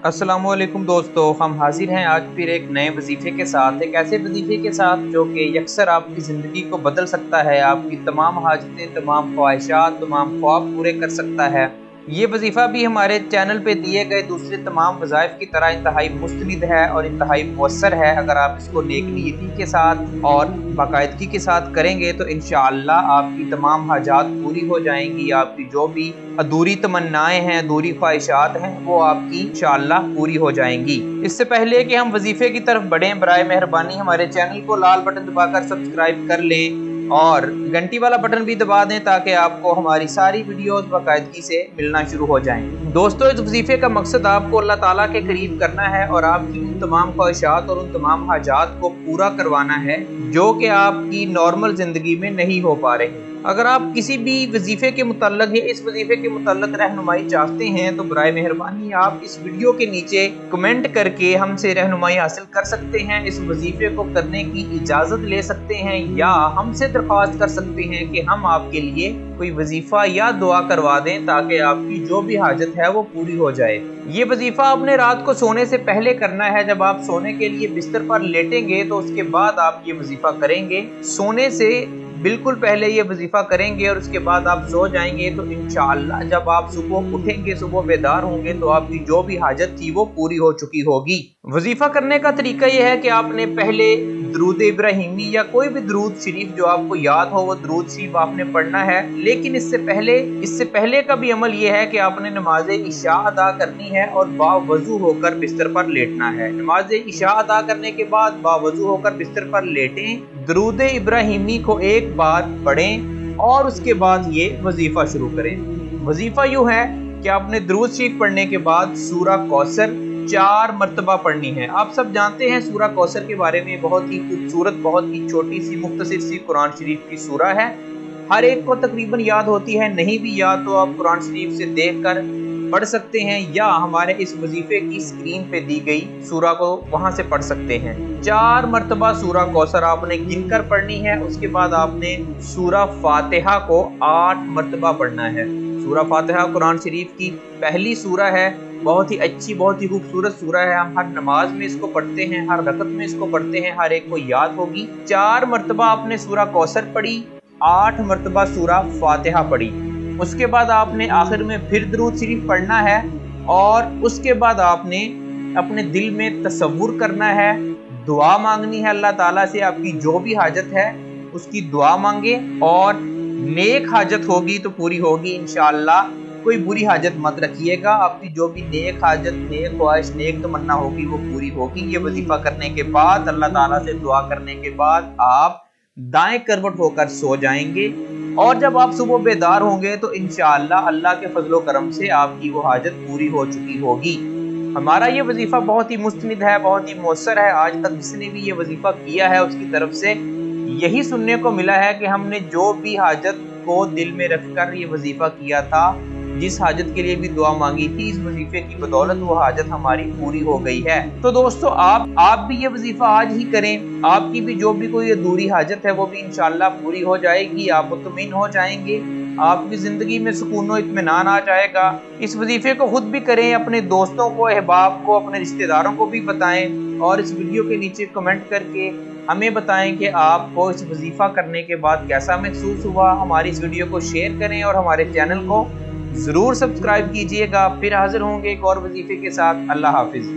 अस्सलामुअलैकुम दोस्तों, हम हाजिर हैं आज फिर एक नए वजीफे के साथ, एक ऐसे वजीफे के साथ जो कि यकसर आपकी ज़िंदगी को बदल सकता है, आपकी तमाम हाजतें, तमाम ख्वाहिशात, तमाम ख्वाब पूरे कर सकता है। ये वजीफ़ा भी हमारे चैनल पे दिए गए दूसरे तमाम वज़ाइफ की तरह इंतहाई मुस्तनिद है और इंतहाई मुअस्सर है। अगर आप इसको नेक नीयती के साथ और बाकायदगी के साथ करेंगे तो इंशाअल्लाह आपकी तमाम हाजात पूरी हो जाएंगी। आपकी जो भी अधूरी तमन्नाएं हैं, अधूरी ख्वाहिशात हैं, वो आपकी इंशाअल्लाह पूरी हो जाएंगी। इससे पहले कि हम वजीफे की तरफ बढ़ें, बराए मेहरबानी हमारे चैनल को लाल बटन दबाकर सब्सक्राइब कर लें और घंटी वाला बटन भी दबा दें ताकि आपको हमारी सारी वीडियोस बाकायदगी से मिलना शुरू हो जाएं। दोस्तों, इस वजीफे का मकसद आपको अल्लाह ताला के करीब करना है और आपकी उन तमाम ख्वाहिशात और उन तमाम हाजात को पूरा करवाना है जो कि आपकी नॉर्मल जिंदगी में नहीं हो पा रहे। अगर आप किसी भी वजीफे के मुतल्लक या इस वजीफे के मुतल्लक रहनुमाई चाहते हैं तो बराए मेहरबानी आप इस वीडियो के नीचे कमेंट करके हमसे रहनुमाई हासिल कर सकते हैं। इस वजीफे को करने की इजाज़त ले सकते हैं या हमसे दरख्वास्त कर सकते हैं कि हम आपके लिए कोई वजीफा या दुआ करवा दें ताकि आपकी जो भी हाजत है वो पूरी हो जाए। ये वजीफा आपने रात को सोने से पहले करना है। जब आप सोने के लिए बिस्तर पर लेटेंगे तो उसके बाद आप ये वजीफा करेंगे। सोने से बिल्कुल पहले ये वजीफा करेंगे और उसके बाद आप सो जाएंगे तो इंशाअल्लाह जब आप सुबह उठेंगे, सुबह बेदार होंगे तो आपकी जो भी हाजत थी वो पूरी हो चुकी होगी। वजीफा करने का तरीका ये है कि आपने पहले दरूद इब्राहिमी या कोई भी दरूद शरीफ जो आपको याद हो वो दरूद शरीफ आपने पढ़ना है। लेकिन इससे पहले का भी अमल ये है कि आपने नमाज इशा अदा करनी है और बावजू होकर बिस्तर पर लेटना है। नमाज इशा अदा करने के बाद बावजू होकर बिस्तर पर लेटें, दरूद इब्राहिमी को एक बार पढ़ें और उसके बाद ये वजीफा शुरू करें। वजीफा यूँ है कि आपने दरूद शरीफ पढ़ने के बाद सूरा कौसर 4 मरतबा पढ़नी है। आप सब जानते हैं सूरा कौसर के बारे में, बहुत ही खूबसूरत, बहुत ही छोटी सी मुख्तसर सी कुरान शरीफ की सूरा है। हर एक को तकरीबन याद होती है, नहीं भी याद तो आप कुरान शरीफ से देखकर पढ़ सकते हैं या हमारे इस वजीफे की स्क्रीन पे दी गई सूरा को वहां से पढ़ सकते हैं। 4 मरतबा सूरा कौसर आपने गिनकर पढ़नी है। उसके बाद आपने सूरा फातिहा को 8 मरतबा पढ़ना है। सूरा फातिहा कुरान शरीफ की पहली सूरा है, बहुत ही अच्छी, बहुत ही खूबसूरत सूरा है। हम हर नमाज में इसको पढ़ते हैं, हर रकत में इसको पढ़ते हैं, हर एक को याद होगी। 4 मरतबा आपने सूरा कौसर पढ़ी, 8 मरतबा सूरा फातिहा पढ़ी। उसके बाद आपने आखिर में फिर दरूद शरीफ पढ़ना है और उसके बाद आपने अपने दिल में तसव्वुर करना है, दुआ मांगनी है अल्लाह ताला से। आपकी जो भी हाजत है उसकी दुआ मांगे और नेक हाजत होगी तो पूरी होगी इंशाअल्लाह। कोई बुरी हाजत मत रखिएगा। आपकी जो भी नेक हाजत, नेक ख्वाहिश, नेक तमन्ना होगी वो पूरी होगी। ये वजीफा करने के बाद, अल्लाह ताला से दुआ करने के बाद आप दाएं करवट होकर सो जाएंगे और जब आप सुबह बेदार होंगे तो इंशाअल्लाह अल्लाह के फजलो करम से आपकी वो हाजत पूरी हो चुकी होगी। हमारा ये वजीफा बहुत ही मुस्तनिद है, बहुत ही मौसर है। आज तक जिसने भी ये वजीफा किया है उसकी तरफ से यही सुनने को मिला है कि हमने जो भी हाजत को दिल में रखकर ये वजीफा किया था, जिस हाजत के लिए भी दुआ मांगी थी, इस वजीफे की बदौलत वो हाजत हमारी पूरी हो गई है। तो दोस्तों, आप भी ये वजीफा आज ही करें। आपकी भी जो भी कोई अधूरी हाजत है वो भी इंशाअल्लाह पूरी हो जाएगी। आप मुतमईन हो जाएंगे, आपकी जिंदगी में सुकून और इत्मीनान आ जाएगा। इस वजीफे को खुद भी करें, अपने दोस्तों को, अहबाब को, अपने रिश्तेदारों को भी बताएं और इस वीडियो के नीचे कमेंट करके हमें बताएं कि आपको इस वजीफा करने के बाद कैसा महसूस हुआ। हमारी इस वीडियो को शेयर करें और हमारे चैनल को जरूर सब्सक्राइब कीजिएगा। फिर हाजिर होंगे एक और वजीफे के साथ। अल्लाह हाफिज।